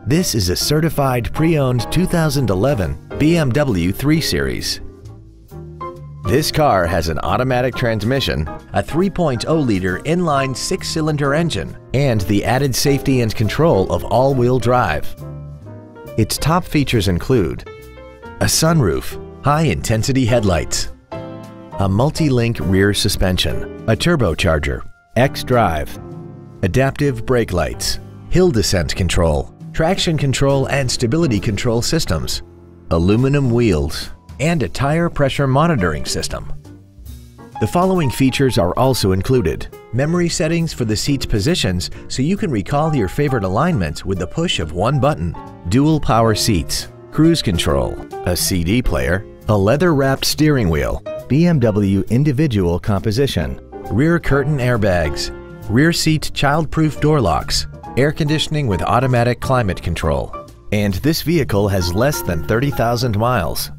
This is a certified pre-owned 2011 BMW 3 Series. This car has an automatic transmission, a 3.0-liter inline 6-cylinder engine, and the added safety and control of all-wheel drive. Its top features include a sunroof, high-intensity headlights, a multi-link rear suspension, a turbocharger, xDrive, adaptive brake lights, hill descent control, traction control and stability control systems, aluminum wheels, and a tire pressure monitoring system. The following features are also included: memory settings for the seat's positions so you can recall your favorite alignments with the push of one button, dual power seats, cruise control, a CD player, a leather-wrapped steering wheel, BMW individual composition, rear curtain airbags, rear seat child-proof door locks, air conditioning with automatic climate control, and this vehicle has less than 30,000 miles.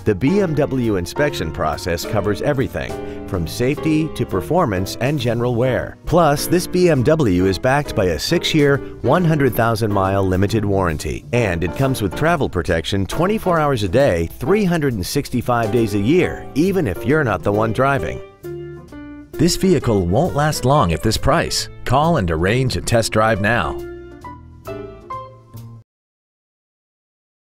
The BMW inspection process covers everything from safety to performance and general wear. Plus, this BMW is backed by a 6-year, 100,000-mile limited warranty, and it comes with travel protection 24 hours a day, 365 days a year, even if you're not the one driving. This vehicle won't last long at this price. Call and arrange a test drive now.